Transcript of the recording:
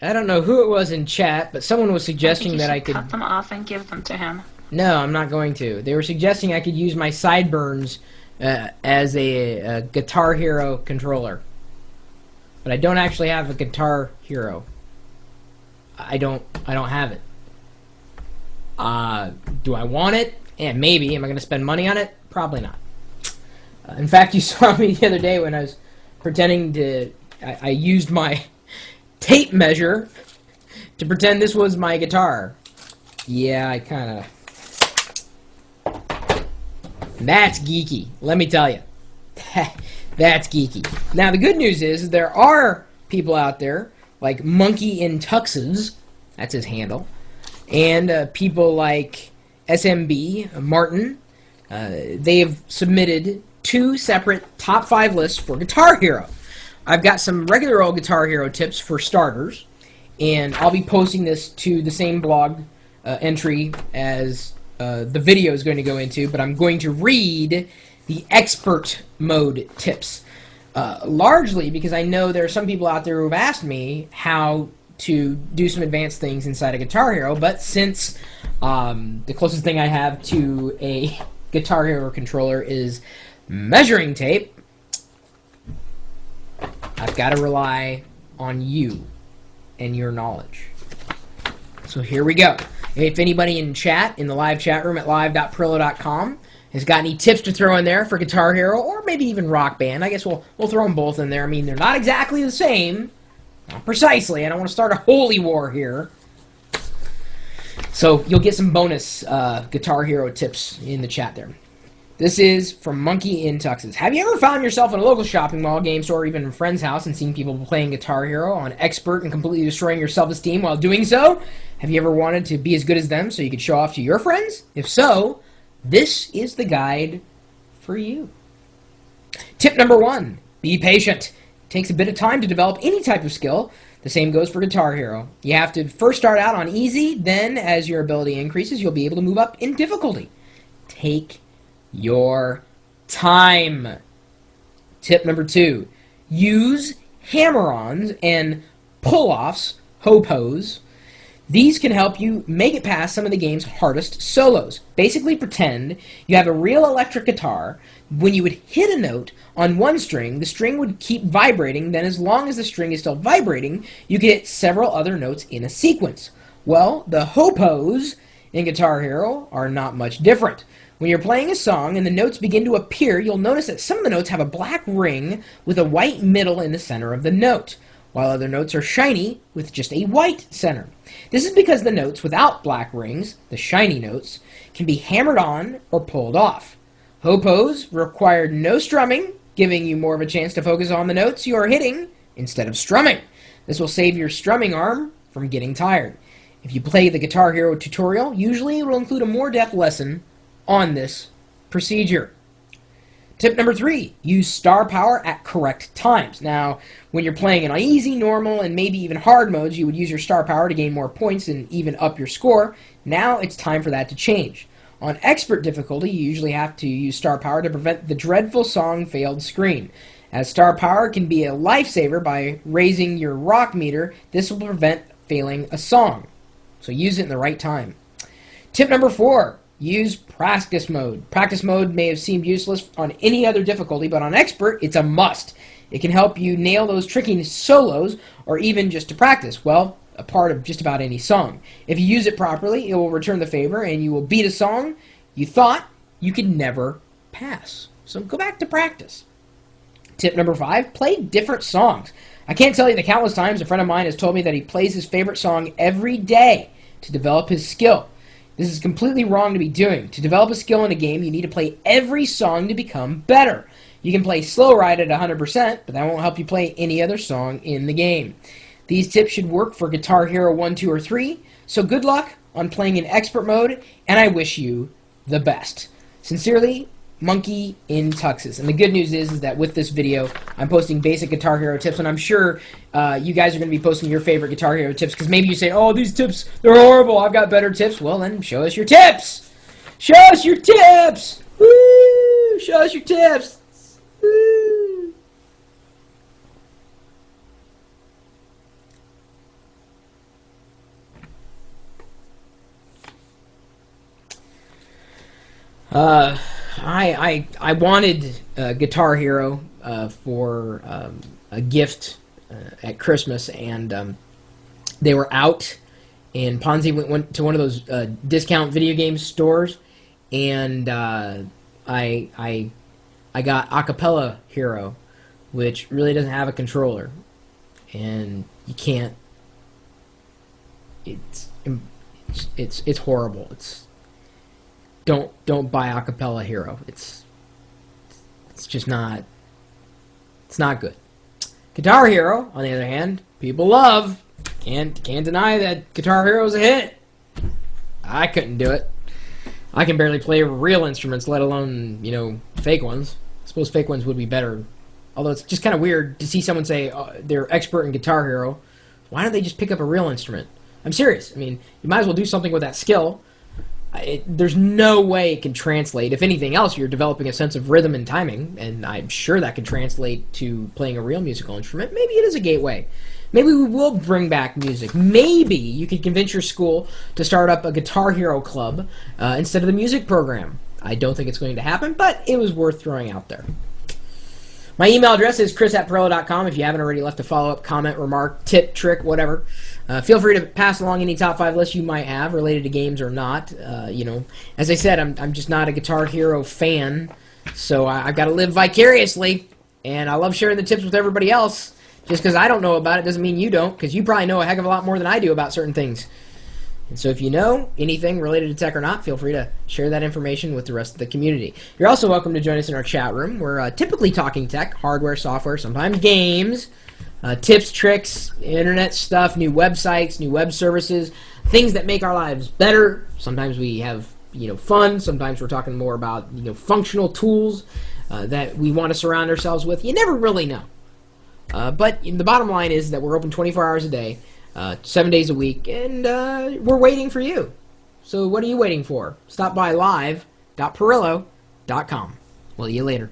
I don't know who it was in chat, but someone was I think suggesting you that I should could. cut them off and give them to him. No, I'm not going to. They were suggesting I could use my sideburns as a Guitar Hero controller, but I don't actually have a Guitar Hero. I don't. I don't have it. Do I want it? Yeah, maybe. Am I going to spend money on it? Probably not. In fact, you saw me the other day when I was pretending to. I used my tape measure to pretend this was my guitar. Yeah, I kind of. That's geeky. Let me tell you. That's geeky. Now, the good news is there are people out there like Monkey in Tuxes. That's his handle. And people like SMB, Martin. They've submitted two separate top 5 lists for Guitar Hero. I've got some regular old Guitar Hero tips for starters, and I'll be posting this to the same blog entry as the video is going to go into, but I'm going to read the expert mode tips. Largely because I know there are some people out there who have asked me how to do some advanced things inside a Guitar Hero, but since the closest thing I have to a Guitar Hero controller is measuring tape, I've got to rely on you and your knowledge. So here we go. If anybody in chat, in the live chat room at live.prillo.com, has got any tips to throw in there for Guitar Hero, or maybe even Rock Band, I guess we'll throw them both in there. I mean, they're not exactly the same. Not precisely. I don't want to start a holy war here. So you'll get some bonus Guitar Hero tips in the chat there. This is from Monkey in Tuxes. Have you ever found yourself in a local shopping mall, game store, or even a friend's house and seen people playing Guitar Hero on expert and completely destroying your self-esteem while doing so? Have you ever wanted to be as good as them so you could show off to your friends? If so, this is the guide for you. Tip number 1, be patient. It takes a bit of time to develop any type of skill. The same goes for Guitar Hero. You have to first start out on easy, then as your ability increases, you'll be able to move up in difficulty. Take your time. Tip number 2, use hammer-ons and pull-offs, hopos. These can help you make it past some of the game's hardest solos. Basically pretend you have a real electric guitar. When you would hit a note on one string, the string would keep vibrating. Then as long as the string is still vibrating, you can hit several other notes in a sequence. Well, the hopos in Guitar Hero are not much different. When you're playing a song and the notes begin to appear, you'll notice that some of the notes have a black ring with a white middle in the center of the note, while other notes are shiny with just a white center. This is because the notes without black rings, the shiny notes, can be hammered on or pulled off. Hopos require no strumming, giving you more of a chance to focus on the notes you are hitting instead of strumming. This will save your strumming arm from getting tired. If you play the Guitar Hero tutorial, usually it will include a more depth lesson on this procedure. Tip number 3, use star power at correct times. Now, when you're playing in easy, normal, and maybe even hard modes, you would use your star power to gain more points and even up your score. Now it's time for that to change. On expert difficulty, you usually have to use star power to prevent the dreadful song failed screen. As star power can be a lifesaver by raising your rock meter, this will prevent failing a song. So use it in the right time. Tip number 4, use practice mode. Practice mode may have seemed useless on any other difficulty, but on expert, it's a must. It can help you nail those tricky solos, or even just to practice, well, a part of just about any song. If you use it properly, it will return the favor, and you will beat a song you thought you could never pass. So go back to practice. Tip number 5, play different songs. I can't tell you the countless times a friend of mine has told me that he plays his favorite song every day to develop his skill. This is completely wrong to be doing. To develop a skill in a game, you need to play every song to become better. You can play Slow Ride at 100%, but that won't help you play any other song in the game. These tips should work for Guitar Hero 1, 2, or 3, so good luck on playing in expert mode, and I wish you the best. Sincerely, Monkey in Tuxes. And the good news is that with this video, I'm posting basic Guitar Hero tips, and I'm sure you guys are going to be posting your favorite Guitar Hero tips, because maybe you say, oh, these tips, they're horrible, I've got better tips. Well, then show us your tips! Show us your tips! Woo! Show us your tips! Woo! Uh, I wanted Guitar Hero for a gift at Christmas, and they were out. And Ponzi went to one of those discount video game stores, and I I got Acapella Hero, which really doesn't have a controller, and you can't. It's it's horrible. It's don't buy Acapella Hero. It's just not. It's not good. Guitar Hero, on the other hand, people love. Can't deny that Guitar Hero is a hit. I couldn't do it. I can barely play real instruments, let alone fake ones. I suppose fake ones would be better. Although it's just kind of weird to see someone say they're expert in Guitar Hero. Why don't they just pick up a real instrument? I'm serious. I mean, you might as well do something with that skill. There's no way it can translate. If anything else, you're developing a sense of rhythm and timing, and I'm sure that can translate to playing a real musical instrument. Maybe it is a gateway. Maybe we will bring back music. Maybe you could convince your school to start up a Guitar Hero club instead of the music program. I don't think it's going to happen, but it was worth throwing out there. My email address is chris@perillo.com. If you haven't already left a follow-up comment, remark, tip, trick, whatever, feel free to pass along any top 5 lists you might have related to games or not. As I said, I'm just not a Guitar Hero fan, so I've got to live vicariously, and I love sharing the tips with everybody else. Just because I don't know about it doesn't mean you don't, because you probably know a heck of a lot more than I do about certain things. And so if you know anything related to tech or not, feel free to share that information with the rest of the community. You're also welcome to join us in our chat room. We're typically talking tech, hardware, software, sometimes games, tips, tricks, internet stuff, new websites, new web services, things that make our lives better. Sometimes we have fun. Sometimes we're talking more about functional tools that we want to surround ourselves with. You never really know. But the bottom line is that we're open 24 hours a day, 7 days a week, and we're waiting for you. So what are you waiting for? Stop by live.perillo.com. We'll see you later.